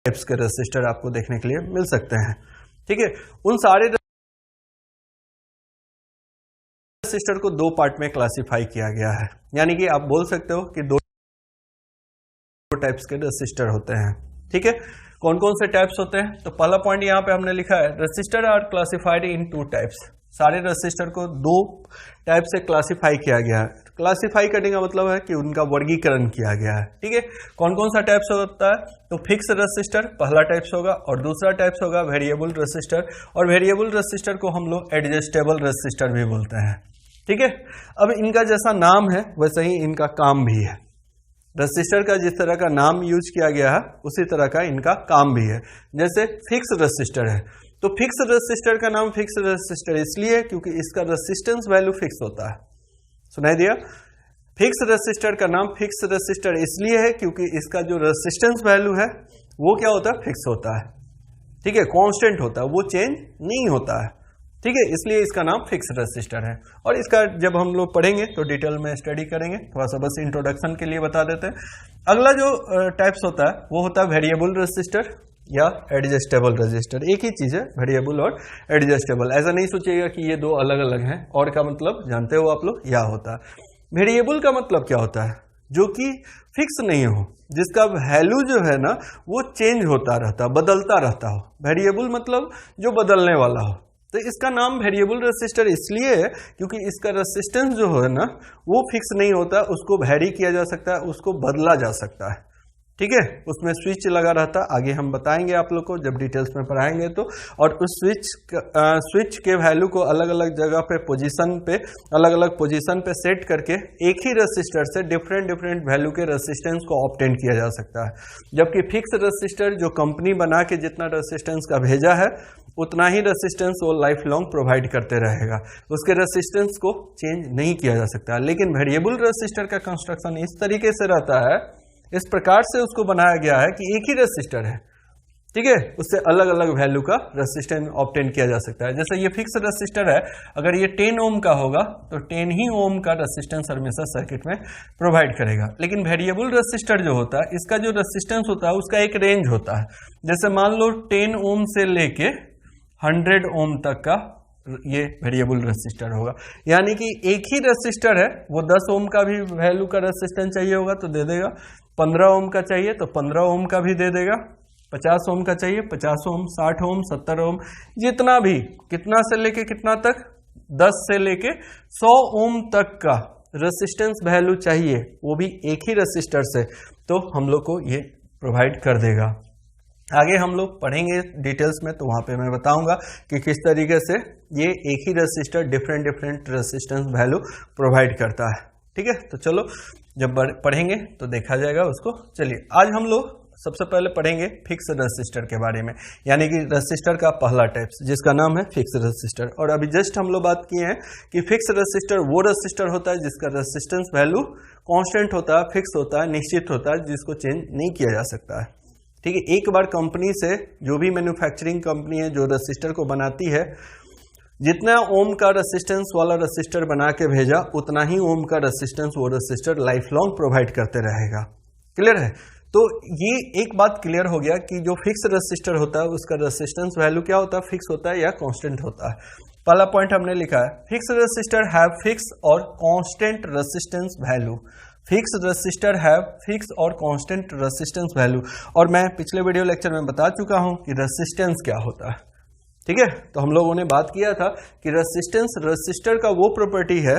Types के resistor आपको देखने के लिए मिल सकते हैं। ठीक है, उन सारे रेसिस्टर को दो पार्ट में क्लासिफाई किया गया है, यानी कि आप बोल सकते हो कि दो टाइप्स के रेसिस्टर होते हैं। ठीक है, कौन कौन से टाइप्स होते हैं? तो पहला पॉइंट यहां पे हमने लिखा है, resistor are classified in two types. सारे रेसिस्टर को दो टाइप से क्लासिफाई किया गया है। क्लासिफाई करने का मतलब है कि उनका वर्गीकरण किया गया है। ठीक है, कौन कौन सा टाइप्स होता है? तो फिक्स रेसिस्टर पहला टाइप्स होगा और दूसरा टाइप्स होगा वेरिएबल रेसिस्टर, और वेरिएबल रेसिस्टर को हम लोग एडजस्टेबल रेसिस्टर भी बोलते हैं। ठीक है, अब इनका जैसा नाम है वैसे ही इनका काम भी है। रेसिस्टर का जिस तरह का नाम यूज किया गया है उसी तरह का इनका काम भी है। जैसे फिक्स रेसिस्टर है, तो फिक्स रेसिस्टर का नाम फिक्स रेसिस्टर इसलिए क्योंकि इसका रेसिस्टेंस वैल्यू फिक्स होता है। सुनाई दिया? फिक्स रेसिस्टर का नाम फिक्स रेसिस्टर इसलिए है क्योंकि इसका जो रेसिस्टेंस वैल्यू है वो क्या होता है? फिक्स होता है। ठीक है, कांस्टेंट होता है, वो चेंज नहीं होता है। ठीक है, इसलिए इसका नाम फिक्स रेसिस्टर है। और इसका जब हम लोग पढ़ेंगे तो डिटेल में स्टडी करेंगे, थोड़ा सा बस इंट्रोडक्शन के लिए बता देते हैं। अगला जो टाइप्स होता है वो होता है वेरिएबल रेसिस्टर या एडजस्टेबल रेसिस्टर। एक ही चीज है, वेरिएबल और एडजस्टेबल। ऐसा नहीं सोचिएगा कि ये दो अलग अलग हैं। और का मतलब जानते हो आप लोग, या होता है। वेरिएबल का मतलब क्या होता है? जो कि फिक्स नहीं हो, जिसका वैल्यू जो है ना वो चेंज होता रहता, बदलता रहता हो। वेरिएबल मतलब जो बदलने वाला हो। तो इसका नाम वेरिएबल रेसिस्टर इसलिए है क्योंकि इसका रेसिस्टेंस जो है ना वो फिक्स नहीं होता, उसको वैरी किया जा सकता है, उसको बदला जा सकता है। ठीक है, उसमें स्विच लगा रहता है। आगे हम बताएंगे आप लोग को जब डिटेल्स में पढ़ाएंगे तो। और उस स्विच के वैल्यू को अलग अलग जगह पे पोजीशन पे अलग अलग पोजीशन पे सेट करके एक ही रेसिस्टर से डिफरेंट वैल्यू के रेसिस्टेंस को ऑब्टेन किया जा सकता है। जबकि फिक्स रेसिस्टर जो कंपनी बना के जितना रेसिस्टेंस का भेजा है उतना ही रेसिस्टेंस वो लाइफ लॉन्ग प्रोवाइड करते रहेगा, उसके रेसिस्टेंस को चेंज नहीं किया जा सकता। लेकिन वेरिएबल रेसिस्टर का कंस्ट्रक्शन इस तरीके से रहता है, इस प्रकार से उसको बनाया गया है कि एक ही रेसिस्टर है। ठीक है, उससे अलग अलग वैल्यू का रेसिस्टेंस ऑब्टेन किया जा सकता है। जैसे ये फिक्स रेसिस्टर है, अगर ये 10 ओम का होगा तो 10 ही ओम का रेसिस्टेंस हमेशा सर्किट में प्रोवाइड करेगा। लेकिन वेरिएबल रेसिस्टर जो होता है, इसका जो रेसिस्टेंस होता है उसका एक रेंज होता है। जैसे मान लो 10 ओम से लेके 100 ओम तक का ये वेरिएबल रेसिस्टर होगा। यानी कि एक ही रेसिस्टर है, वो 10 ओम का भी वैल्यू का रेसिस्टेंस चाहिए होगा तो दे देगा, 15 ओम का चाहिए तो 15 ओम का भी दे देगा, 50 ओम का चाहिए 50 ओम, 60 ओम, 70 ओम, जितना भी, कितना से लेके कितना तक, 10 से लेके 100 ओम तक का रेसिस्टेंस वैल्यू चाहिए, वो भी एक ही रेसिस्टर से, तो हम लोग को ये प्रोवाइड कर देगा। आगे हम लोग पढ़ेंगे डिटेल्स में तो वहां पे मैं बताऊंगा कि किस तरीके से ये एक ही resistor different resistance value provide करता है। ठीक है, तो चलो जब पढ़ेंगे तो देखा जाएगा उसको। चलिए आज हम लोग सबसे पहले पढ़ेंगे फिक्स रेसिस्टर के बारे में, यानी कि रेसिस्टर का पहला टाइप्स जिसका नाम है फिक्स रेसिस्टर। और अभी जस्ट हम लोग बात किए हैं कि फिक्स रेसिस्टर वो रेसिस्टर होता है जिसका रेसिस्टेंस वैल्यू कांस्टेंट होता है, फिक्स होता है, निश्चित होता है, जिसको चेंज नहीं किया जा सकता है। ठीक है, एक बार कंपनी से, जो भी मैन्युफैक्चरिंग कंपनी है जो रेसिस्टर को बनाती है, जितना ओम का रेसिस्टेंस वाला रेसिस्टर बना के भेजा उतना ही ओम का रेसिस्टेंस वो रेसिस्टर लाइफ लॉन्ग प्रोवाइड करते रहेगा। क्लियर है? तो ये एक बात क्लियर हो गया कि जो फिक्स रेसिस्टर होता है उसका रेसिस्टेंस वैल्यू क्या होता है? फिक्स होता है या कांस्टेंट होता है। पहला पॉइंट हमने लिखा है, फिक्स रेसिस्टर हैव फिक्स और constant resistance value. Fix resistor have fix और कांस्टेंट रेसिस्टेंस वैल्यू। और मैं पिछले वीडियो लेक्चर में बता चुका हूं कि रेसिस्टेंस क्या होता है। ठीक है, तो हम लोगों ने बात किया था कि रेसिस्टेंस रेसिस्टर का वो प्रॉपर्टी है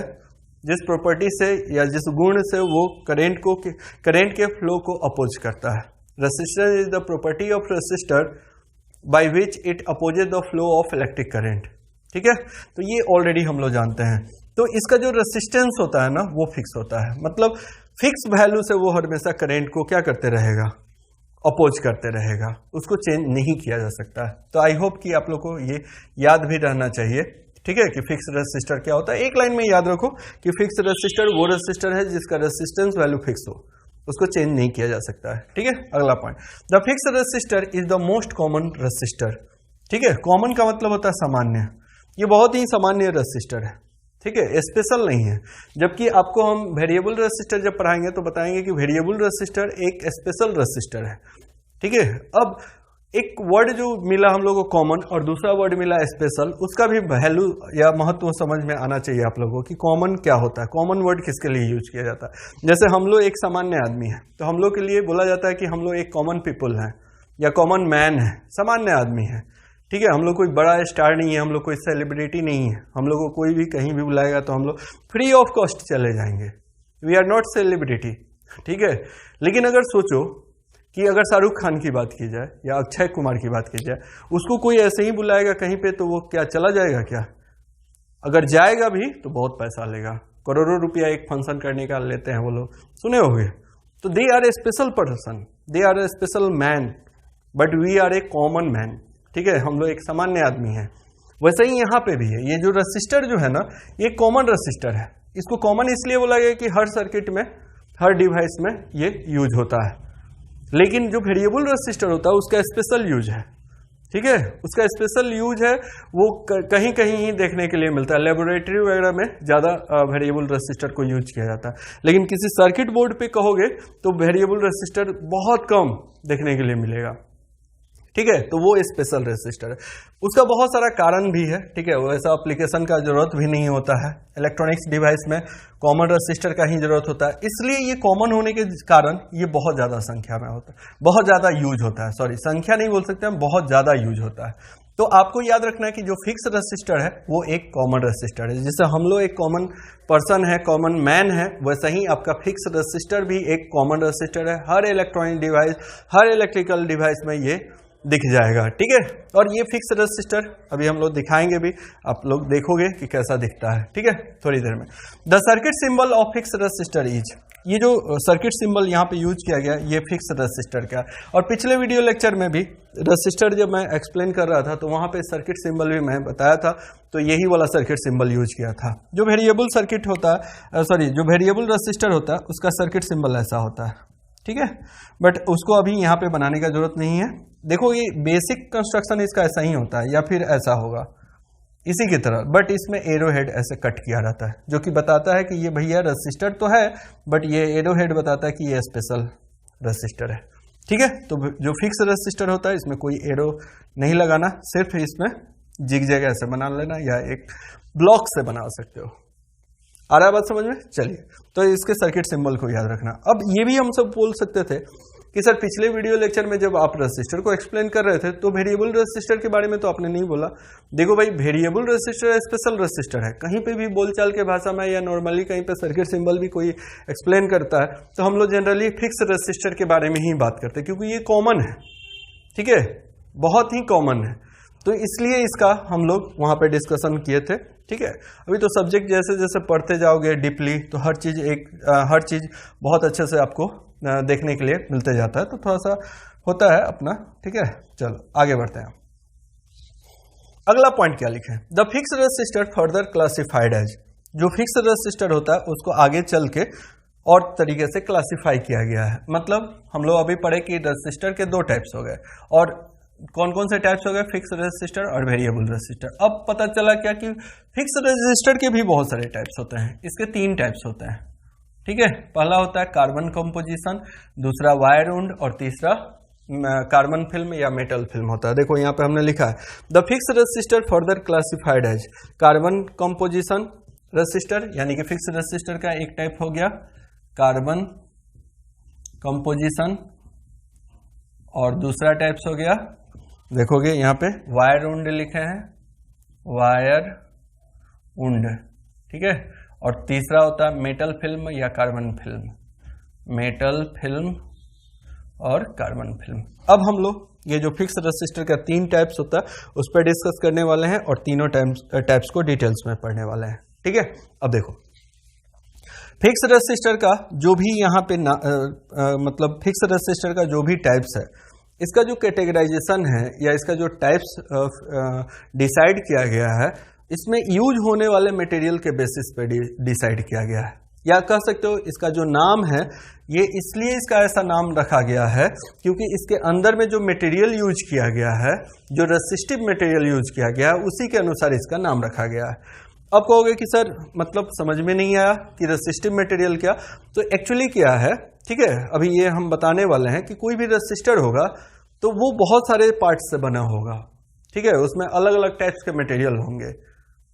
जिस प्रॉपर्टी से या जिस गुण से वो करंट के फ्लो को अपोज करता है। Resistance is the property of resistor by which it opposes the flow of electric current. ठीक है, तो ये ऑलरेडी हम लोग जानते हैं। तो इसका जो रेसिस्टेंस होता है ना वो फिक्स होता है, मतलब फिक्स वैल्यू से वो हमेशा करंट को क्या करते रहेगा? अपोज करते रहेगा, उसको चेंज नहीं किया जा सकता है। तो आई होप कि आप लोग को ये याद भी रहना चाहिए। ठीक है, कि फिक्स रेसिस्टर क्या होता है। एक लाइन में याद रखो कि फिक्स रेसिस्टर वो रेसिस्टर है जिसका रेसिस्टेंस वैल्यू फिक्स हो, उसको चेंज नहीं किया जा सकता है। ठीक है, अगला point, the fix resistor is the most common resistor. ठीक है, कॉमन का मतलब होता है सामान्य, ये बहुत ही सामान्य रेसिस्टर है। ठीक है, स्पेशल नहीं है। जबकि आपको हम वेरिएबल रेसिस्टर जब पढ़ाएंगे तो बताएंगे कि वेरिएबल रेसिस्टर एक स्पेशल रेसिस्टर है। ठीक है। अब एक वर्ड जो मिला हम लोगों को कॉमन और दूसरा वर्ड मिला स्पेशल, उसका भी वैल्यू या महत्व समझ में आना चाहिए आप लोगों को कि कॉमन क्या होता है, कॉमन वर्ड किसके लिए यूज किया जाता है। जैसे हम लोग एक सामान्य आदमी है तो हम लोग के लिए बोला जाता है कि हम लोग एक कॉमन पीपल हैं या कॉमन मैन है, सामान्य आदमी है, ठीक है। हम लोग कोई बड़ा स्टार नहीं है, हम लोग कोई सेलिब्रिटी नहीं है, हम लोग को कोई भी कहीं भी बुलाएगा तो हम लोग फ्री ऑफ कॉस्ट चले जाएंगे, वी आर नॉट सेलिब्रिटी, ठीक है। लेकिन अगर सोचो कि अगर शाहरुख खान की बात की जाए या अक्षय कुमार की बात की जाए, उसको कोई ऐसे ही बुलाएगा कहीं पे तो वो क्या चला जाएगा क्या? अगर जाएगा भी तो बहुत पैसा लेगा, करोड़ों रुपया एक फंक्शन करने का लेते हैं वो लोग, सुने होंगे। तो they are a special person, they are a special man, but we are a common man, ठीक है। हम लोग एक सामान्य आदमी है। वैसे ही यहाँ पे भी है, ये जो रजिस्टर जो है ना, ये कॉमन रजिस्टर है। इसको कॉमन इसलिए बोला गया कि हर सर्किट में, हर डिवाइस में ये यूज होता है। लेकिन जो वेरिएबल रजिस्टर होता है उसका स्पेशल यूज है, ठीक है। उसका स्पेशल यूज है, वो कहीं कहीं ही देखने के लिए मिलता है, लेबोरेटरी वगैरह में ज़्यादा वेरिएबल रजिस्टर को यूज किया जाता है। लेकिन किसी सर्किट बोर्ड पे कहोगे तो वेरिएबल रजिस्टर बहुत कम देखने के लिए मिलेगा, ठीक है। तो वो स्पेशल रजिस्टर है, उसका बहुत सारा कारण भी है, ठीक है। वैसा एप्लीकेशन का जरूरत भी नहीं होता है, इलेक्ट्रॉनिक्स डिवाइस में कॉमन रजिस्टर का ही जरूरत होता है। इसलिए ये कॉमन होने के कारण ये बहुत ज़्यादा संख्या में होता है, बहुत ज़्यादा यूज होता है, सॉरी संख्या नहीं बोल सकते हम, बहुत ज़्यादा यूज होता है। तो आपको याद रखना है कि जो फिक्स रजिस्टर है वो एक कॉमन रजिस्टर है। जैसे हम लोग एक कॉमन पर्सन है, कॉमन मैन है, वैसा ही आपका फिक्स रजिस्टर भी एक कॉमन रजिस्टर है। हर इलेक्ट्रॉनिक डिवाइस, हर इलेक्ट्रिकल डिवाइस में ये दिख जाएगा, ठीक है। और ये फिक्स रजिस्टर अभी हम लोग दिखाएंगे भी, आप लोग देखोगे कि कैसा दिखता है, ठीक है, थोड़ी देर में। The circuit symbol of fix register is, ये जो सर्किट सिंबल यहाँ पे यूज किया गया ये फिक्स रजिस्टर का। और पिछले वीडियो लेक्चर में भी रजिस्टर जब मैं एक्सप्लेन कर रहा था तो वहाँ पे सर्किट सिंबल भी मैं बताया था, तो यही वाला सर्किट सिंबल यूज किया था। जो वेरिएबल सर्किट होता है, सॉरी जो वेरिएबल रजिस्टर होता है उसका सर्किट सिंबल ऐसा होता है, ठीक है। बट उसको अभी यहाँ पे बनाने का जरूरत नहीं है। देखो ये बेसिक कंस्ट्रक्शन इसका ऐसा ही होता है या फिर ऐसा होगा इसी की तरह, बट इसमें एरो हेड ऐसे कट किया रहता है जो कि बताता है कि ये भैया रजिस्टर तो है, बट ये एरो हेड बताता है कि ये स्पेशल रजिस्टर है, ठीक है। तो जो फिक्स रजिस्टर होता है इसमें कोई एरो नहीं लगाना, सिर्फ इसमें जिग जैग ऐसे बना लेना या एक ब्लॉक से बना सकते हो। आ रहा है बात समझ में? चलिए, तो इसके सर्किट सिंबल को याद रखना। अब ये भी हम सब बोल सकते थे कि सर पिछले वीडियो लेक्चर में जब आप रजिस्टर को एक्सप्लेन कर रहे थे तो वेरिएबल रजिस्टर के बारे में तो आपने नहीं बोला। देखो भाई, वेरिएबल रजिस्टर स्पेशल रजिस्टर है, कहीं पे भी बोलचाल के भाषा में या नॉर्मली कहीं पे सर्किट सिंबल भी कोई एक्सप्लेन करता है तो हम लोग जनरली फिक्स रजिस्टर के बारे में ही बात करते हैं, क्योंकि ये कॉमन है, ठीक है, बहुत ही कॉमन है। तो इसलिए इसका हम लोग वहां पे डिस्कशन किए थे, ठीक है। अभी तो सब्जेक्ट जैसे जैसे पढ़ते जाओगे डीपली तो हर चीज बहुत अच्छे से आपको देखने के लिए मिलते जाता है, तो थोड़ा सा होता है अपना, ठीक है। चलो आगे बढ़ते हैं। अगला पॉइंट क्या लिखे? The fix register further classified as, जो फिक्स रजिस्टर होता है उसको आगे चल के और तरीके से क्लासिफाई किया गया है। मतलब हम लोग अभी पढ़े कि रजिस्टर के दो टाइप्स हो गए, और कौन कौन से टाइप्स हो गए? फिक्स रजिस्टर और वेरिएबल रजिस्टर। अब पता चला क्या कि फिक्स रजिस्टर के भी बहुत सारे टाइप्स होते हैं। इसके 3 टाइप्स होते हैं, ठीक है। पहला होता है कार्बन कंपोजिशन, दूसरा वायर वुंड और तीसरा कार्बन फिल्म या मेटल फिल्म होता है। देखो यहाँ पे हमने लिखा है the fix register further classified as carbon composition register, यानी कि फिक्स रजिस्टर का एक टाइप हो गया कार्बन कंपोजिशन, और दूसरा टाइप्स हो गया, देखोगे यहाँ पे वायर वुंड लिखे हैं, वायर वुंड, ठीक है। और तीसरा होता है मेटल फिल्म या कार्बन फिल्म, मेटल फिल्म और कार्बन फिल्म। अब हम लोग ये जो फिक्स रजिस्टर का 3 टाइप्स होता है उस पर डिस्कस करने वाले हैं और तीनों टाइप्स को डिटेल्स में पढ़ने वाले हैं, ठीक है। अब देखो फिक्स रजिस्टर का जो भी यहाँ पे मतलब फिक्स रजिस्टर का जो भी टाइप्स है, इसका जो कैटेगराइजेशन है या इसका जो टाइप्स डिसाइड किया गया है, इसमें यूज होने वाले मटेरियल के बेसिस पे डिसाइड किया गया है। या कह सकते हो इसका जो नाम है ये इसलिए इसका ऐसा नाम रखा गया है क्योंकि इसके अंदर में जो मटेरियल यूज किया गया है, जो रेसिस्टिव मटेरियल यूज किया गया है, उसी के अनुसार इसका नाम रखा गया है। अब कहोगे कि सर मतलब समझ में नहीं आया कि रेसिस्टिव मटेरियल क्या, तो एक्चुअली क्या है, ठीक है, अभी ये हम बताने वाले हैं कि कोई भी रेसिस्टर होगा तो वो बहुत सारे पार्ट्स से बना होगा, ठीक है, उसमें अलग अलग टाइप्स के मटेरियल होंगे,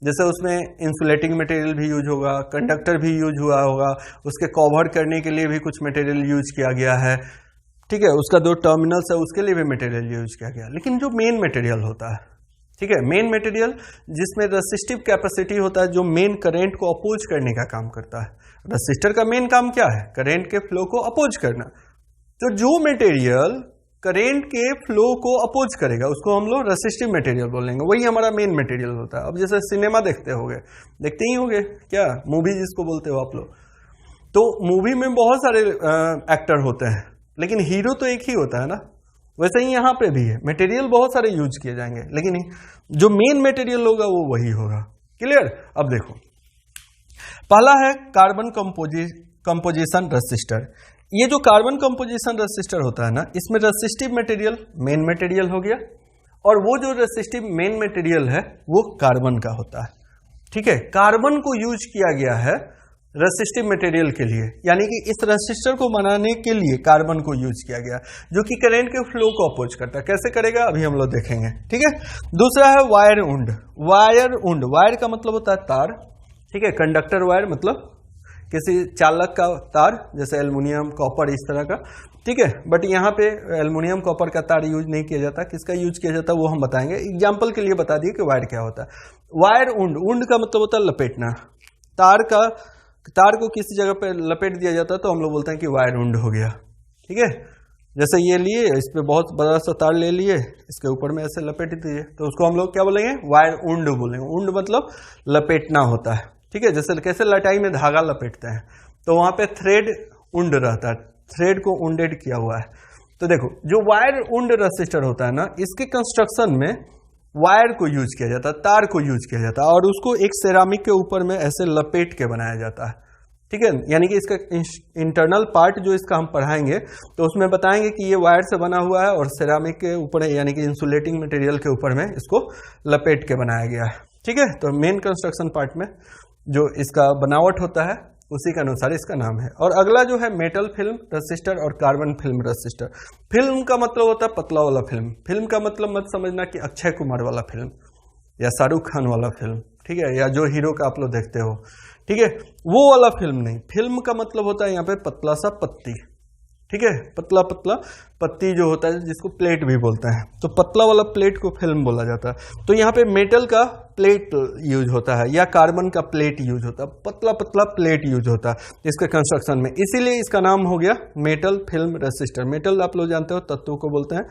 जैसे उसमें इंसुलेटिंग मटेरियल भी यूज होगा, कंडक्टर भी यूज हुआ होगा, उसके कवर करने के लिए भी कुछ मटेरियल यूज किया गया है, ठीक है, उसका जो टर्मिनल्स है उसके लिए भी मटेरियल यूज किया गया, लेकिन जो मेन मटेरियल होता है, ठीक है, मेन मटेरियल जिसमें रेसिस्टिव कैपेसिटी होता है, जो मेन करंट को अपोज करने का काम करता है। रेसिस्टर का मेन काम क्या है? करंट के फ्लो को अपोज करना। तो जो मटेरियल करंट के फ्लो को अपोज करेगा उसको हम लोग रेसिस्टिव मटेरियल बोलेंगे, वही हमारा मेन मटेरियल होता है। अब जैसे सिनेमा देखते ही होगे क्या, मूवी जिसको बोलते हो आप लोग, तो मूवी में बहुत सारे एक्टर होते हैं, लेकिन हीरो तो एक ही होता है ना, वैसे ही यहां पे भी है, मटेरियल बहुत सारे यूज किए जाएंगे, लेकिन जो मेन मटेरियल होगा वो वही होगा। क्लियर? अब देखो, पहला है कार्बन कंपोजिशन रेसिस्टर। ये जो कार्बन कंपोजिशन रेसिस्टर होता है ना, इसमें रेसिस्टिव मटेरियल मेन मटेरियल हो गया, और वो जो रेसिस्टिव मेन मटेरियल है वो कार्बन का होता है, ठीक है। कार्बन को यूज किया गया है रेसिस्टिव मटेरियल के लिए, यानी कि इस रेसिस्टर को बनाने के लिए कार्बन को यूज किया गया, जो कि करंट के फ्लो को अपोज करता है। कैसे करेगा अभी हम लोग देखेंगे, ठीक है। दूसरा है वायर उंड। वायर का मतलब होता है तार, ठीक है, कंडक्टर वायर मतलब किसी चालक का तार, जैसे एल्युमिनियम, कॉपर, इस तरह का, ठीक है। बट यहाँ पे एल्युमिनियम कॉपर का तार यूज नहीं किया जाता, किसका यूज किया जाता है वो हम बताएंगे। एग्जाम्पल के लिए बता दिए कि वायर क्या होता है। वायर उंड का मतलब होता है लपेटना, तार को किसी जगह पे लपेट दिया जाता है तो हम लोग बोलते हैं कि वायर उंड हो गया, ठीक है। जैसे ये लिए, इस पे बहुत बड़ा सा तार ले लिए, इसके ऊपर में ऐसे लपेट दीजिए, तो उसको हम लोग क्या बोलेंगे? वायर उंड बोलेंगे। उंड मतलब लपेटना होता है, ठीक है। जैसे कैसे लटाई में धागा लपेटते हैं, तो वहां पे थ्रेड उंड रहता है, थ्रेड को उंडेड किया हुआ है। तो देखो, जो वायर उंड रेसिस्टर होता है ना, इसके कंस्ट्रक्शन में वायर को यूज किया जाता है, तार को यूज किया जाता है, और उसको एक सेरामिक के ऊपर में ऐसे लपेट के बनाया जाता है, ठीक है। यानी कि इसका इंटरनल पार्ट जो इसका हम पढ़ाएंगे तो उसमें बताएंगे कि ये वायर से बना हुआ है और सेरामिक के ऊपर यानी कि इंसुलेटिंग मटेरियल के ऊपर में इसको लपेट के बनाया गया है, ठीक है। तो मेन कंस्ट्रक्शन पार्ट में जो इसका बनावट होता है उसी के अनुसार इसका नाम है। और अगला जो है मेटल फिल्म रेसिस्टर और कार्बन फिल्म रेसिस्टर। फिल्म का मतलब होता है पतला वाला फिल्म। फिल्म का मतलब मत समझना कि अक्षय कुमार वाला फिल्म या शाहरुख खान वाला फिल्म, ठीक है, या जो हीरो का आप लोग देखते हो, ठीक है, वो वाला फिल्म नहीं। फिल्म का मतलब होता है यहाँ पे पतला सा पत्ती, ठीक है, पतला पतला पत्ती जो होता है जिसको प्लेट भी बोलते हैं, तो पतला वाला प्लेट को फिल्म बोला जाता है। तो यहाँ पे मेटल का प्लेट यूज होता है या कार्बन का प्लेट यूज होता है, पतला पतला प्लेट यूज होता है इसके कंस्ट्रक्शन में, इसीलिए इसका नाम हो गया मेटल फिल्म रेसिस्टर। मेटल आप लोग जानते हो तत्वों को बोलते हैं,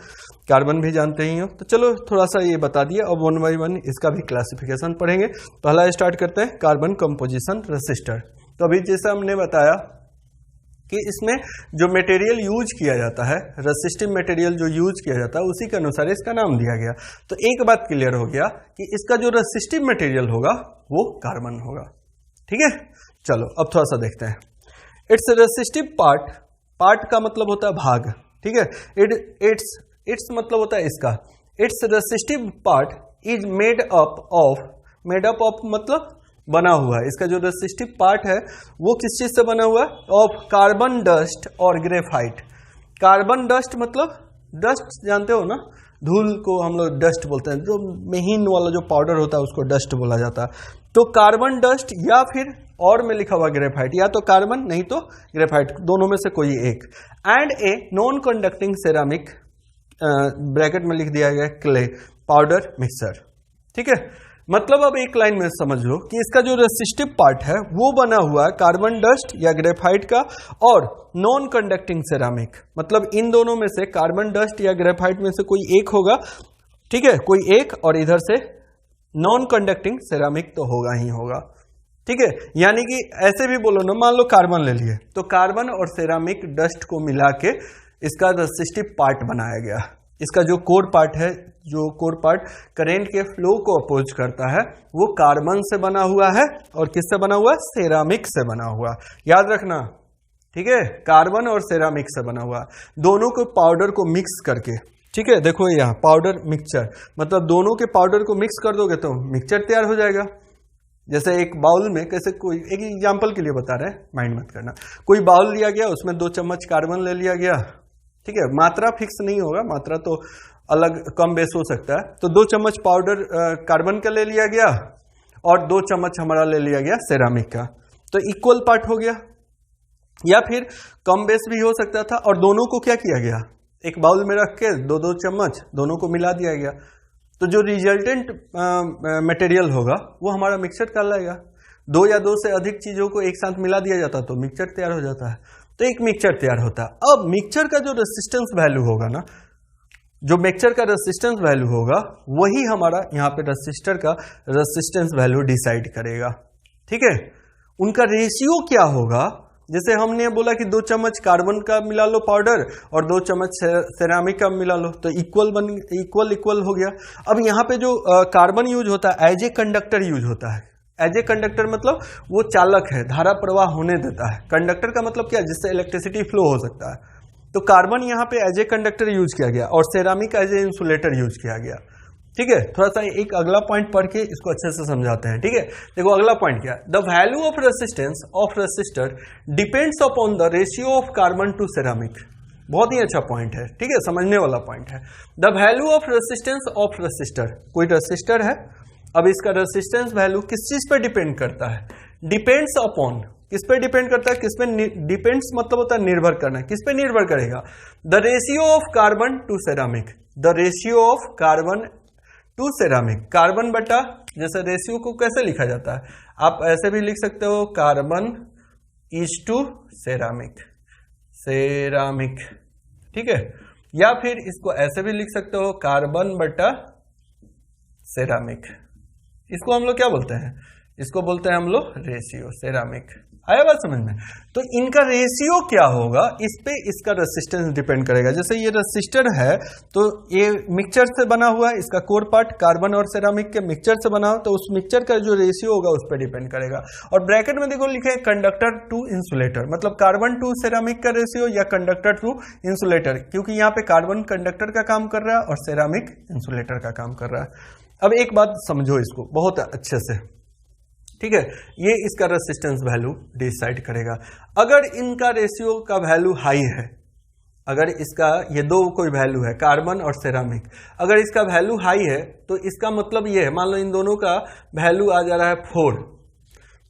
कार्बन भी जानते ही हो। तो चलो थोड़ा सा ये बता दिया, अब 1 बाय 1 इसका भी क्लासिफिकेशन पढ़ेंगे। पहला स्टार्ट करते हैं कार्बन कंपोजिशन रेसिस्टर। तो अभी जैसा हमने बताया कि इसमें जो मटेरियल यूज किया जाता है, रेसिस्टिव मटेरियल जो यूज किया जाता है, उसी के अनुसार इसका नाम दिया गया। तो एक बात क्लियर हो गया कि इसका जो रेसिस्टिव मटेरियल होगा वो कार्बन होगा, ठीक है। चलो अब थोड़ा सा देखते हैं। इट्स रेसिस्टिव पार्ट का मतलब होता है भाग, ठीक है। इट्स मतलब होता है इसका। It's resistive part is made up of मतलब बना हुआ है। इसका जो रेसिस्टिव पार्ट है वो किस चीज से बना हुआ है? ऑफ कार्बन डस्ट और ग्रेफाइट। कार्बन डस्ट मतलब डस्ट जानते हो ना, धूल को हम लोग डस्ट बोलते हैं, जो महीन वाला जो पाउडर होता है उसको डस्ट बोला जाता है। तो कार्बन डस्ट या फिर और में लिखा हुआ ग्रेफाइट, या तो कार्बन नहीं तो ग्रेफाइट, दोनों में से कोई एक। And a non conducting ceramic, bracket में लिख दिया गया क्ले पाउडर मिक्सचर, ठीक है। मतलब अब एक लाइन में समझ लो कि इसका जो रेसिस्टिव पार्ट है वो बना हुआ है कार्बन डस्ट या ग्रेफाइट का और नॉन कंडक्टिंग सेरामिक, मतलब इन दोनों में से कार्बन डस्ट या ग्रेफाइट में से कोई एक होगा, ठीक है, कोई एक, और इधर से नॉन कंडक्टिंग सेरामिक तो होगा ही होगा, ठीक है। यानी कि ऐसे भी बोलो ना, मान लो कार्बन ले लिए, तो कार्बन और सेरामिक डस्ट को मिला के इसका रेसिस्टिव पार्ट बनाया गया। इसका जो कोर पार्ट है, जो कोर पार्ट करंट के फ्लो को अपोज करता है, वो कार्बन से बना हुआ है और किससे बना हुआ है? सेरामिक से बना हुआ। याद रखना, ठीक है, कार्बन और सेरामिक से बना हुआ, दोनों को पाउडर को मिक्स करके, ठीक है। देखो यहाँ पाउडर मिक्सचर, मतलब दोनों के पाउडर को मिक्स कर दोगे तो मिक्सचर तैयार हो जाएगा। जैसे एक बाउल में कैसे, कोई एक एग्जांपल के लिए बता रहे हैं, माइंड मत करना। कोई बाउल लिया गया, उसमें 2 चम्मच कार्बन ले लिया गया, ठीक है, मात्रा फिक्स नहीं होगा, मात्रा तो अलग कम बेस हो सकता है। तो 2 चम्मच पाउडर कार्बन का ले लिया गया और 2 चम्मच हमारा ले लिया गया सेरामिक का, तो इक्वल पार्ट हो गया। या फिर कम बेस भी हो सकता था और दोनों को क्या किया गया, एक बाउल में रख के 2-2 चम्मच दोनों को मिला दिया गया, तो जो रिजल्टेंट मटेरियल होगा वो हमारा मिक्सचर कहलाएगा। 2 या 2 से अधिक चीजों को एक साथ मिला दिया जाता तो मिक्सचर तैयार हो जाता है, तो एक मिक्सचर तैयार होता है। अब मिक्सचर का जो रेसिस्टेंस वैल्यू होगा ना, जो मिक्सचर का रेसिस्टेंस वैल्यू होगा वही हमारा यहाँ पे रेसिस्टर का रेसिस्टेंस वैल्यू डिसाइड करेगा, ठीक है। उनका रेशियो क्या होगा, जैसे हमने बोला कि 2 चम्मच कार्बन का मिला लो पाउडर और 2 चम्मच सेरामिक का मिला लो, तो इक्वल हो गया। अब यहाँ पे जो कार्बन यूज होता है एज ए कंडक्टर यूज होता है। एज ए कंडक्टर मतलब वो चालक है, धारा प्रवाह होने देता है। कंडक्टर का मतलब क्या, जिससे इलेक्ट्रिसिटी फ्लो हो सकता है। तो कार्बन यहाँ पे एज ए कंडक्टर यूज किया गया और ceramic as a insulator use किया गया, ठीक है। थोड़ा सा एक अगला पॉइंट पढ़ के इसको अच्छे से समझाते हैं, ठीक है। देखो अगला पॉइंट क्या है, the value of resistance of resistor depends upon the ratio of carbon to ceramic. बहुत ही अच्छा पॉइंट है, ठीक है, समझने वाला पॉइंट है। The value of resistance of resistor, कोई रेसिस्टर है, अब इसका रेसिस्टेंस वैल्यू किस चीज पे डिपेंड करता है, डिपेंड्स अपॉन, किस पे डिपेंड करता है, किस पे डिपेंड्स मतलब होता है निर्भर करना, किस पे निर्भर करेगा, the ratio of carbon to ceramic, the ratio of carbon to ceramic. Carbon बटा, जैसे रेशियो को कैसे लिखा जाता है, आप ऐसे भी लिख सकते हो carbon is to ceramic, ceramic, ठीक है। या फिर इसको ऐसे भी लिख सकते हो कार्बन बटा सेरामिक। इसको हम लोग क्या बोलते हैं, इसको बोलते हैं हम लोग रेशियो, सेरामिक। आया बात समझ में। तो इनका रेशियो क्या होगा, इस पे इसका रेसिस्टेंस डिपेंड करेगा। जैसे ये रेसिस्टर है तो ये मिक्सचर से बना हुआ है, इसका कोर पार्ट कार्बन और सेरामिक के मिक्सचर से बना हो, तो उस मिक्सचर का जो रेशियो होगा उस पर डिपेंड करेगा। और ब्रैकेट में देखो लिखे हैं कंडक्टर टू इंसुलेटर, मतलब कार्बन टू सेरामिक का रेशियो या कंडक्टर टू इंसुलेटर, क्योंकि यहाँ पे कार्बन कंडक्टर का काम कर रहा है और सेरामिक इंसुलेटर का काम कर रहा है। अब एक बात समझो इसको बहुत अच्छे से, ठीक है। ये इसका रेसिस्टेंस वैल्यू डिसाइड करेगा। अगर इनका रेशियो का वैल्यू हाई है, अगर इसका ये दो कोई वैल्यू है कार्बन और सेरामिक, अगर इसका वैल्यू हाई है तो इसका मतलब ये है, मान लो इन दोनों का वैल्यू आ जा रहा है 4,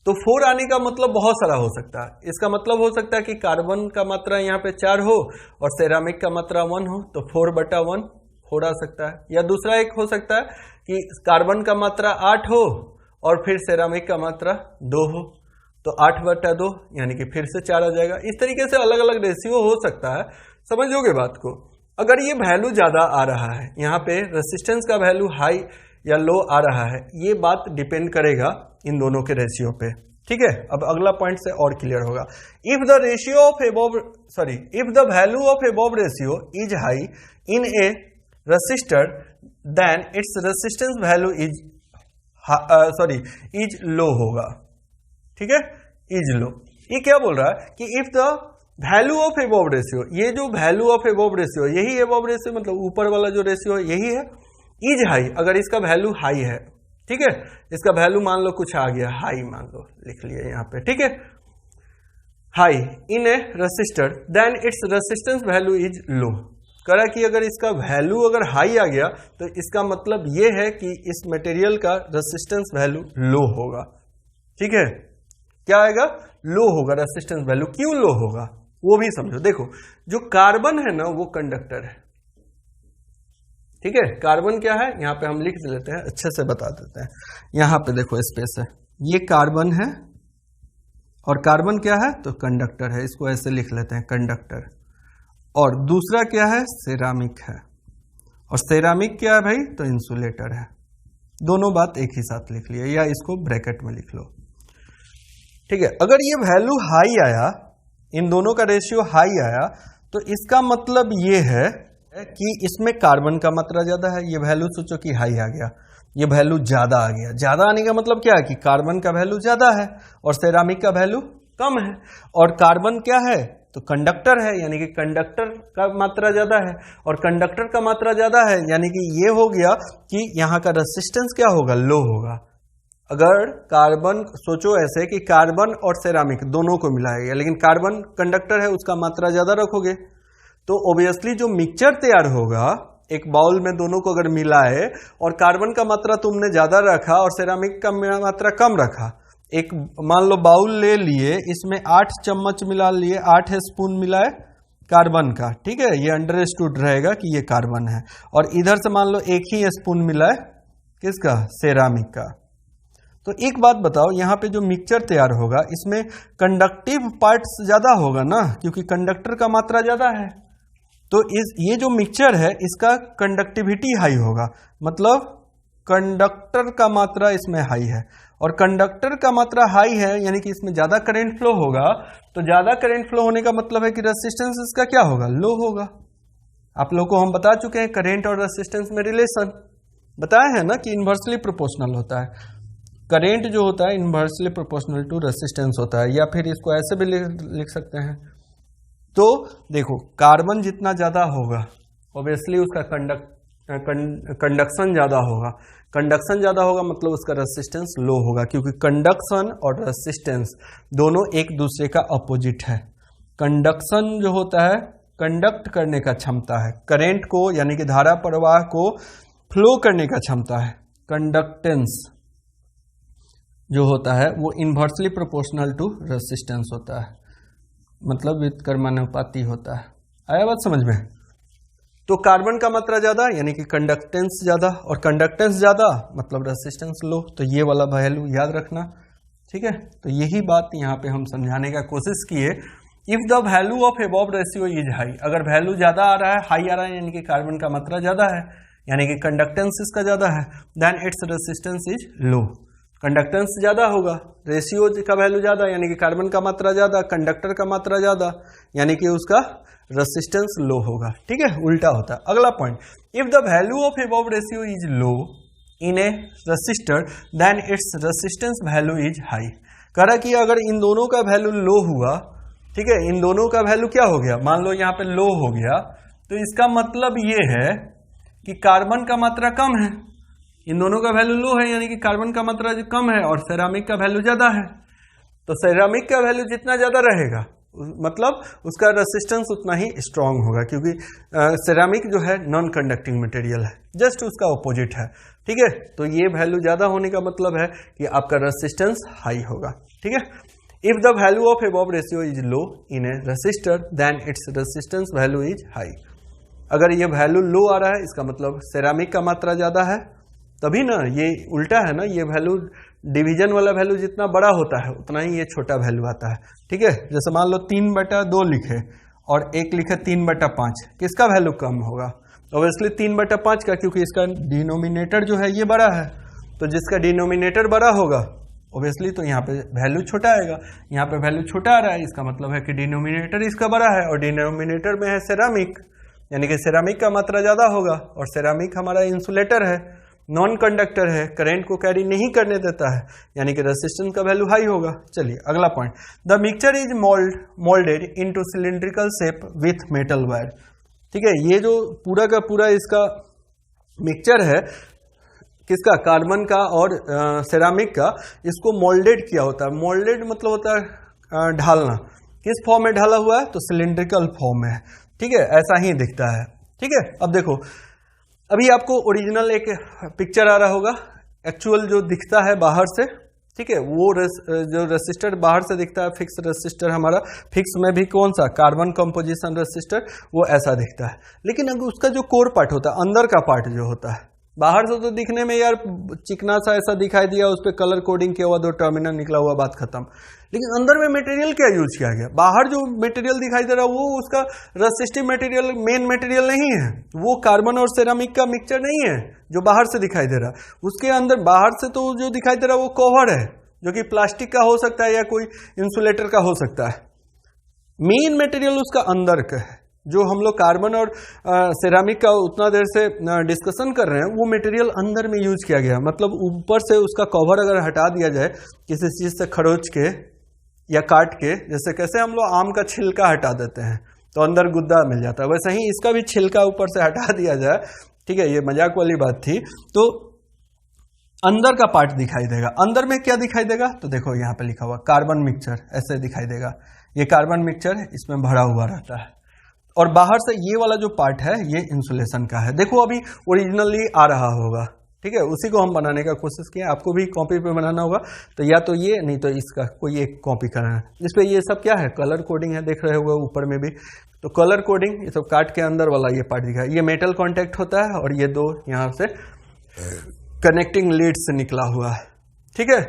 तो 4 आने का मतलब बहुत सारा हो सकता है। इसका मतलब हो सकता है कि कार्बन का मात्रा यहाँ पे 4 हो और सेरामिक का मात्रा 1 हो, तो 4/1 4 आ सकता है। या दूसरा एक हो सकता है कि कार्बन का मात्रा 8 हो और फिर सेरामिक का मात्रा 2 हो, तो 8/2 यानी कि फिर से 4 आ जाएगा। इस तरीके से अलग अलग रेशियो हो सकता है, समझोगे बात को। अगर ये वैल्यू ज्यादा आ रहा है, यहाँ पे रेसिस्टेंस का वैल्यू हाई या लो आ रहा है, ये बात डिपेंड करेगा इन दोनों के रेशियो पे, ठीक है। अब अगला पॉइंट से और क्लियर होगा। If the ratio of if the value of above ratio is high in a resistor then its resistance value is low होगा, ठीक है, इज लो। ये क्या बोल रहा है कि if the value of above ratio, ये जो वैल्यू ऑफ एबव रेशियो, यही एबव रेशियो मतलब ऊपर वाला जो रेशियो है यही है, इज हाई, अगर इसका वैल्यू हाई है, ठीक है, इसका वैल्यू मान लो कुछ आ गया हाई, मान लो लिख लिया यहाँ पे, ठीक है, high in a resistor then its resistance value is low. करा कि अगर इसका वैल्यू अगर हाई आ गया तो इसका मतलब यह है कि इस मटेरियल का रेसिस्टेंस वैल्यू लो होगा, ठीक है। क्या आएगा, लो होगा रेसिस्टेंस वैल्यू। क्यों लो होगा वो भी समझो। देखो जो कार्बन है ना वो कंडक्टर है, ठीक है। कार्बन क्या है, यहां पे हम लिख लेते हैं, अच्छे से बता देते हैं। यहां पे देखो स्पेस है, ये कार्बन है और कार्बन क्या है तो कंडक्टर है, इसको ऐसे लिख लेते हैं कंडक्टर। और दूसरा क्या है, सेरामिक है, और सेरामिक क्या है भाई तो इंसुलेटर है। दोनों बात एक ही साथ लिख लिया, या इसको ब्रैकेट में लिख लो, ठीक है। अगर ये वैल्यू हाई आया, इन दोनों का रेशियो हाई आया, तो इसका मतलब ये है कि इसमें कार्बन का मात्रा ज्यादा है। ये वैल्यू सोचो कि हाई आ गया, ये वैल्यू ज्यादा आ गया। ज्यादा आने का मतलब क्या है कि कार्बन का वैल्यू ज्यादा है और सेरामिक का वैल्यू कम है। और कार्बन क्या है तो कंडक्टर है, यानी कि कंडक्टर का मात्रा ज्यादा है, और कंडक्टर का मात्रा ज्यादा है यानी कि ये हो गया कि यहाँ का रेसिस्टेंस क्या होगा, लो होगा। अगर कार्बन, सोचो ऐसे कि कार्बन और सेरामिक दोनों को मिलाएगा, लेकिन कार्बन कंडक्टर है उसका मात्रा ज्यादा रखोगे तो ऑब्वियसली जो मिक्सचर तैयार होगा, एक बाउल में दोनों को अगर मिलाए और कार्बन का मात्रा तुमने ज्यादा रखा और सेरामिक का मात्रा कम रखा, एक मान लो बाउल ले लिए, इसमें 8 चम्मच मिला लिए, 8 स्पून मिलाए कार्बन का, ठीक है, ये अंडरस्टूड रहेगा कि ये कार्बन है, और इधर से मान लो 1 ही स्पून मिलाए किसका, सेरामिक का। तो एक बात बताओ, यहाँ पे जो मिक्सचर तैयार होगा इसमें कंडक्टिव पार्ट्स ज्यादा होगा ना, क्योंकि कंडक्टर का मात्रा ज्यादा है, तो ये जो मिक्सचर है इसका कंडक्टिविटी हाई होगा, मतलब कंडक्टर का मात्रा इसमें हाई है, और कंडक्टर का मात्रा हाई है यानी कि इसमें ज्यादा करंट फ्लो होगा, तो ज्यादा करंट फ्लो होने का मतलब है कि रेजिस्टेंस इसका क्या होगा, लो होगा। आप लोग को हम बता चुके हैं करंट और रेजिस्टेंस में रिलेशन बताया है ना कि इन्वर्सली प्रोपोर्शनल होता है, करंट जो होता है इन्वर्सली प्रोपोर्शनल टू रेजिस्टेंस होता है, या फिर इसको ऐसे भी लिख सकते हैं। तो देखो कार्बन जितना ज्यादा होगा ऑब्वियसली उसका कंडक्शन ज्यादा होगा, कंडक्शन ज्यादा होगा मतलब उसका रेजिस्टेंस लो होगा, क्योंकि कंडक्शन और रेजिस्टेंस दोनों एक दूसरे का अपोजिट है। कंडक्शन जो होता है कंडक्ट करने का क्षमता है, करंट को यानी कि धारा प्रवाह को फ्लो करने का क्षमता है। कंडक्टेंस जो होता है वो इन्वर्सली प्रोपोर्शनल टू रेजिस्टेंस होता है, मतलब व्युत्क्रमानुपाती होता है। आया बात समझ में? तो कार्बन का मात्रा ज्यादा यानी कि कंडक्टेंस ज्यादा, और कंडक्टेंस ज्यादा मतलब रेजिस्टेंस लो, तो ये वाला वैल्यू याद रखना, ठीक है। तो यही बात यहाँ पे हम समझाने का कोशिश किए। If the value of above ratio is high, अगर वैल्यू ज्यादा आ रहा है, हाई आ रहा है यानी कि कार्बन का मात्रा ज्यादा है, यानी कि कंडक्टेंस इसका ज्यादा है, then its resistance is low. Conductance ज्यादा होगा, रेशियो का वैल्यू ज्यादा यानी कि कार्बन का मात्रा ज्यादा, कंडक्टर का मात्रा ज्यादा यानी कि उसका रेजिस्टेंस लो होगा, ठीक है, उल्टा होता है। अगला point, if the value of above ratio is low in a resistor then its resistance value is high. कह रहा कि अगर इन दोनों का वैल्यू लो हुआ, ठीक है, इन दोनों का वैल्यू क्या हो गया, मान लो यहाँ पे लो हो गया, तो इसका मतलब ये है कि कार्बन का मात्रा कम है, इन दोनों का वैल्यू लो है यानी कि कार्बन का मात्रा जो कम है, और सेरामिक का वैल्यू ज्यादा है। तो सेरामिक का वैल्यू जितना ज्यादा रहेगा मतलब उसका रेजिस्टेंस उतना ही स्ट्रांग होगा, क्योंकि सेरामिक जो है नॉन कंडक्टिंग मटेरियल है, जस्ट उसका ऑपोजिट है, ठीक है। तो ये वैल्यू ज्यादा होने का मतलब है कि आपका रेजिस्टेंस हाई होगा, ठीक है। If the value of above ratio is low in a resistor then its resistance value is high. अगर ये वैल्यू लो आ रहा है इसका मतलब सेरामिक का मात्रा ज्यादा है, तभी ना ये उल्टा है ना, ये वैल्यू डिवीजन वाला वैल्यू जितना बड़ा होता है उतना ही ये छोटा वैल्यू आता है, ठीक है। जैसे मान लो 3/2 लिखे और एक लिखे 3/5, किसका वैल्यू कम होगा, ऑब्वियसली 3/5 का, क्योंकि इसका डिनोमिनेटर जो है ये बड़ा है, तो जिसका डिनोमिनेटर बड़ा होगा ऑब्वियसली तो यहाँ पे वैल्यू छोटा आएगा। यहाँ पे वैल्यू छोटा आ रहा है, इसका मतलब है कि डिनोमिनेटर इसका बड़ा है, और डिनोमिनेटर में है सेरामिक, यानी कि सेरामिक का मात्रा ज्यादा होगा, और सेरामिक हमारा इंसुलेटर है, नॉन कंडक्टर है, करंट को कैरी नहीं करने देता है, यानी कि रेजिस्टेंस का वैल्यू हाई होगा। चलिए अगला point, the mixture is moulded into cylindrical shape with metal wire, ठीक है। ये जो पूरा का पूरा इसका मिक्सचर है, किसका, कार्बन का और सेरामिक का, इसको मोल्डेड किया होता है। मोल्डेड मतलब होता है ढालना, किस फॉर्म में ढाला हुआ है, तो सिलिंड्रिकल फॉर्म में है, ठीक है, ऐसा ही दिखता है, ठीक है। अब देखो, अभी आपको ओरिजिनल एक पिक्चर आ रहा होगा, एक्चुअल जो दिखता है बाहर से, ठीक है, वो जो रेसिस्टर बाहर से दिखता है, फिक्स रेसिस्टर हमारा, फिक्स में भी कौन सा, कार्बन कंपोजिशन रेसिस्टर, वो ऐसा दिखता है। लेकिन अगर उसका जो कोर पार्ट होता है, अंदर का पार्ट जो होता है, बाहर से तो दिखने में यार चिकना सा ऐसा दिखाई दिया, उस पर कलर कोडिंग किया हुआ, 2 टर्मिनल निकला हुआ, बात खत्म। लेकिन अंदर में मटेरियल क्या यूज किया गया, बाहर जो मटेरियल दिखाई दे रहा है वो उसका रेसिस्टिव मटेरियल, मेन मटेरियल नहीं है, वो कार्बन और सेरामिक का मिक्सचर नहीं है जो बाहर से दिखाई दे रहा है। उसके अंदर बाहर से तो जो दिखाई दे रहा है वो कवर है, जो कि प्लास्टिक का हो सकता है या कोई इंसुलेटर का हो सकता है। मेन मटेरियल उसका अंदर का है, जो हम लोग कार्बन और सेरामिक का उतना देर से डिस्कशन कर रहे हैं, वो मटेरियल अंदर में यूज किया गया। मतलब ऊपर से उसका कवर अगर हटा दिया जाए किसी चीज से खरोच के या काट के, जैसे कैसे हम लोग आम का छिलका हटा देते हैं तो अंदर गुद्दा मिल जाता है, वैसे ही इसका भी छिलका ऊपर से हटा दिया जाए, ठीक है, ये मजाक वाली बात थी। तो अंदर का पार्ट दिखाई देगा। अंदर में क्या दिखाई देगा, तो देखो यहाँ पे लिखा हुआ कार्बन मिक्सचर, ऐसे दिखाई देगा। ये कार्बन मिक्सचर इसमें भरा हुआ रहता है, और बाहर से ये वाला जो पार्ट है ये इंसुलेशन का है। देखो अभी ओरिजिनली आ रहा होगा, ठीक है, उसी को हम बनाने का कोशिश किया। आपको भी कॉपी पे बनाना होगा, तो या तो ये, नहीं तो इसका कोई एक कॉपी करना है। इस पे ये सब क्या है, कलर कोडिंग है, देख रहे होगा ऊपर में भी। तो कलर कोडिंग, ये सब काट के अंदर वाला ये पार्ट दिखा है, ये मेटल कॉन्टैक्ट होता है, और ये दो यहाँ से कनेक्टिंग लीड से निकला हुआ है, ठीक है।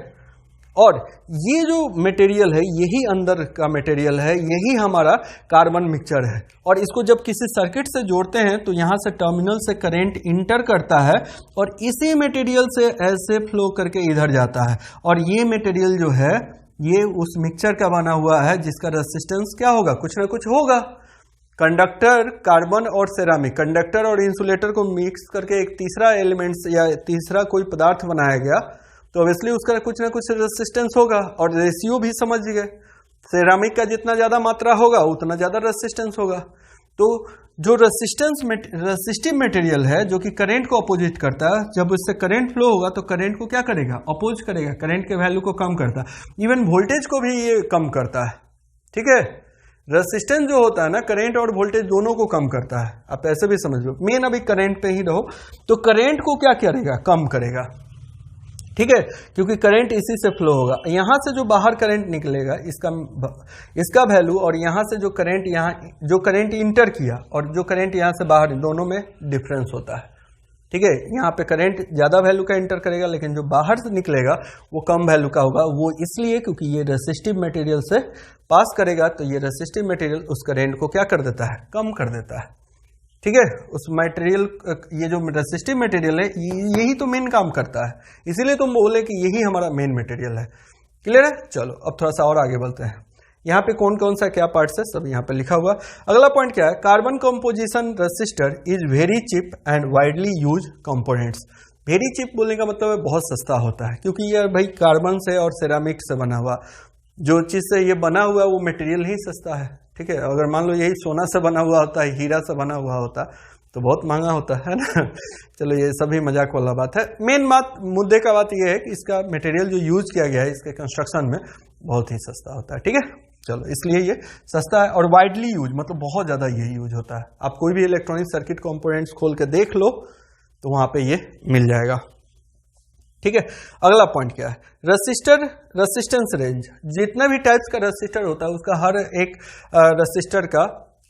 और ये जो मटेरियल है, यही अंदर का मटेरियल है, यही हमारा कार्बन मिक्सचर है। और इसको जब किसी सर्किट से जोड़ते हैं तो यहाँ से टर्मिनल से करंट इंटर करता है, और इसी मटेरियल से ऐसे फ्लो करके इधर जाता है। और ये मटेरियल जो है ये उस मिक्सचर का बना हुआ है, जिसका रेजिस्टेंस क्या होगा, कुछ ना कुछ होगा। कंडक्टर, कार्बन और सेरामिक, कंडक्टर और इंसुलेटर को मिक्स करके एक तीसरा एलिमेंट्स या तीसरा कोई पदार्थ बनाया गया, तो ऑब्वियसली उसका कुछ ना कुछ रेजिस्टेंस होगा। और रेशियो भी समझ गए, सेरामिक का जितना ज्यादा मात्रा होगा उतना ज्यादा रेजिस्टेंस होगा। तो जो रेसिस्टिव मटेरियल है, जो कि करंट को अपोजिट करता है, जब उससे करंट फ्लो होगा तो करंट को क्या करेगा, अपोज करेगा, करंट के वैल्यू को कम करता है। इवन वोल्टेज को भी ये कम करता है, ठीक है। रेसिस्टेंस जो होता है ना, करंट और वोल्टेज दोनों को कम करता है। आप ऐसे भी समझ लो, मेन अभी करंट पे ही रहो, तो करंट को क्या करेगा, कम करेगा, ठीक है, क्योंकि करंट इसी से फ्लो होगा। यहां से जो बाहर करंट निकलेगा इसका वैल्यू, और यहां से जो करंट इंटर किया और जो करंट यहां से बाहर, दोनों में डिफरेंस होता है, ठीक है। यहाँ पे करंट ज्यादा वैल्यू का इंटर करेगा, लेकिन जो बाहर से निकलेगा वो कम वैल्यू का होगा। वो इसलिए क्योंकि ये रेसिस्टिव मटेरियल से पास करेगा, तो ये रेसिस्टिव मटेरियल उस करंट को क्या कर देता है, कम कर देता है, ठीक है। उस मटेरियल, ये जो रेसिस्टिव मटेरियल है, यही तो मेन काम करता है, इसीलिए तुम बोले कि यही हमारा मेन मटेरियल है। क्लियर है। चलो अब थोड़ा सा और आगे बढ़ते हैं। यहाँ पे कौन कौन सा क्या पार्ट्स है सब यहाँ पे लिखा हुआ। अगला पॉइंट क्या है, carbon composition resistor is very cheap and widely use components. Very cheap बोलने का मतलब है बहुत सस्ता होता है, क्योंकि ये भाई कार्बन से और सेरामिक से बना हुआ, जो चीज से ये बना हुआ है वो मटेरियल ही सस्ता है, ठीक है। अगर मान लो यही सोना से बना हुआ होता है, हीरा से बना हुआ होता तो बहुत महंगा होता है ना। चलो ये सभी मजाक वाला बात है। मेन बात, मुद्दे का बात ये है कि इसका मटेरियल जो यूज किया गया है इसके कंस्ट्रक्शन में बहुत ही सस्ता होता है, ठीक है। चलो इसलिए ये सस्ता है, और वाइडली यूज मतलब बहुत ज्यादा ये यूज होता है। आप कोई भी इलेक्ट्रॉनिक सर्किट कंपोनेंट्स खोल के देख लो तो वहां पे ये मिल जाएगा, ठीक है। अगला पॉइंट क्या है, रसिस्टर रेसिस्टेंस रेंज। जितना भी टाइप्स का रसिस्टर होता है उसका हर एक रसिस्टर का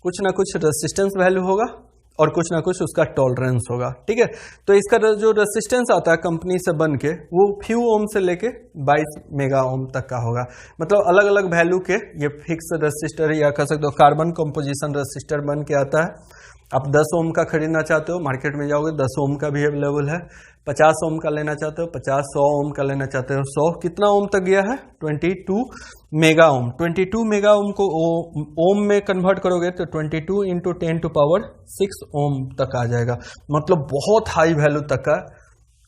कुछ ना कुछ रेसिस्टेंस वैल्यू होगा और कुछ ना कुछ उसका टॉलरेंस होगा, ठीक है। तो इसका जो रेसिस्टेंस आता है कंपनी से बन के, वो फ्यू ओम से लेके 22 मेगा ओम तक का होगा। मतलब अलग अलग वैल्यू के ये फिक्स रेसिस्टर, या कह सकते हो कार्बन कंपोजिशन रेसिस्टर बन के आता है। आप 10 ओम का खरीदना चाहते हो, मार्केट में जाओगे 10 ओम का भी अवेलेबल है। 50 ओम का लेना चाहते हो 50, 100 ओम का लेना चाहते हो 100। कितना ओम तक गया है, 22 मेगा ओम। 22 मेगा ओम को ओम में कन्वर्ट करोगे तो 22 इंटू 10⁻6 ओम तक आ जाएगा। मतलब बहुत हाई वैल्यू तक का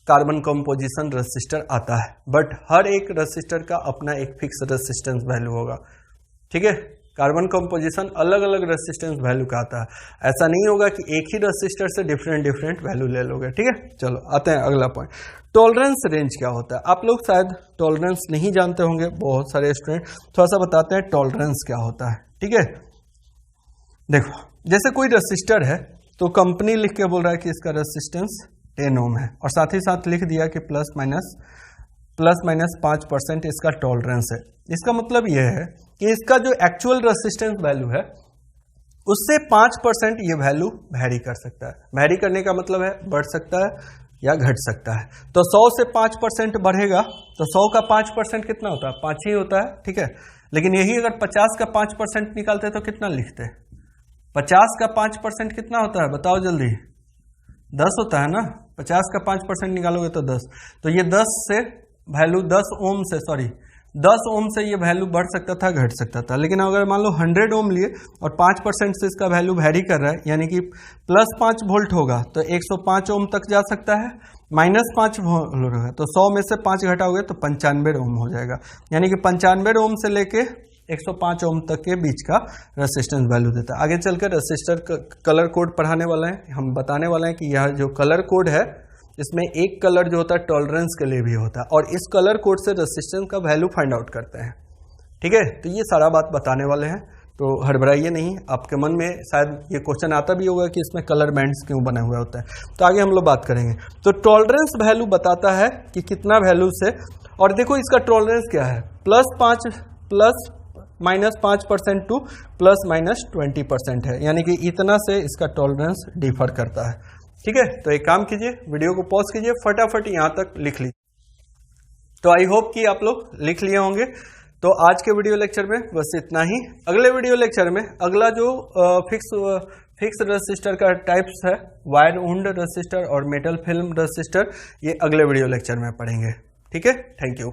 कार्बन कंपोजिशन रेसिस्टर आता है। बट हर एक रेसिस्टर का अपना एक फिक्स रेसिस्टेंस वैल्यू होगा, ठीक है। कार्बन कंपोजिशन अलग अलग रेसिस्टेंस वैल्यू का आता है। ऐसा नहीं होगा कि एक ही रेसिस्टर से डिफरेंट वैल्यू ले लोगे, ठीक है। चलो आते हैं अगला पॉइंट, टॉलरेंस रेंज क्या होता है। आप लोग शायद टॉलरेंस नहीं जानते होंगे, बहुत सारे स्टूडेंट। थोड़ा सा बताते हैं टॉलरेंस क्या होता है, ठीक है। देखो जैसे कोई रेसिस्टर है तो कंपनी लिख के बोल रहा है कि इसका रेसिस्टेंस 10 ओम है, और साथ ही साथ लिख दिया कि प्लस माइनस 5% इसका टॉलरेंस है। इसका मतलब यह है कि इसका जो एक्चुअल रेसिस्टेंस वैल्यू है उससे 5% ये वैल्यू वैरी कर सकता है। वैरी करने का मतलब है बढ़ सकता है या घट सकता है। तो 100 से 5% बढ़ेगा तो 100 का 5% कितना होता है, 5 ही होता है, ठीक है। लेकिन यही अगर 50 का 5% निकालते तो कितना लिखते, 50 का 5% कितना होता है बताओ जल्दी, 10 होता है ना। 50 का 5% निकालोगे तो 10। तो ये 10 से वैल्यू 10 ओम से ये वैल्यू बढ़ सकता था, घट सकता था। लेकिन अगर मान लो 100 ओम लिए और 5% से इसका वैल्यू वैरी कर रहा है, यानी कि +5 वोल्ट होगा तो 105 ओम तक जा सकता है। -5 वोल्ट होगा तो 100 में से 5 घटाओगे तो 95 ओम हो जाएगा। यानी कि 95 ओम से लेके 105 ओम तक के बीच का रेसिस्टेंस वैल्यू देता है। आगे चलकर रेसिस्टर कलर कोड पढ़ाने वाला है, हम बताने वाले हैं कि यह जो कलर कोड है इसमें एक कलर जो होता है टॉलरेंस के लिए भी होता है, और इस कलर कोड से रेजिस्टेंस का वैल्यू फाइंड आउट करते हैं। ठीक है, तो ये सारा बात बताने वाले हैं, तो हड़बड़ाइए नहीं। आपके मन में शायद ये क्वेश्चन आता भी होगा कि इसमें कलर बैंड्स क्यों बने हुए होते हैं, तो आगे हम लोग बात करेंगे। तो टॉलरेंस वैल्यू बताता है कि कितना वैल्यू से, और देखो इसका टॉलरेंस क्या है, -5% टू +-20% है, यानी कि इतना से इसका टॉलरेंस डिफर करता है। ठीक है, तो एक काम कीजिए, वीडियो को पॉज कीजिए, फटाफट यहां तक लिख लीजिए। तो आई होप कि आप लोग लिख लिए होंगे। तो आज के वीडियो लेक्चर में बस इतना ही। अगले वीडियो लेक्चर में अगला जो फिक्स रेसिस्टर का टाइप्स है, वायर वुंड रेसिस्टर और मेटल फिल्म रेसिस्टर, ये अगले वीडियो लेक्चर में पढ़ेंगे। ठीक है, थैंक यू।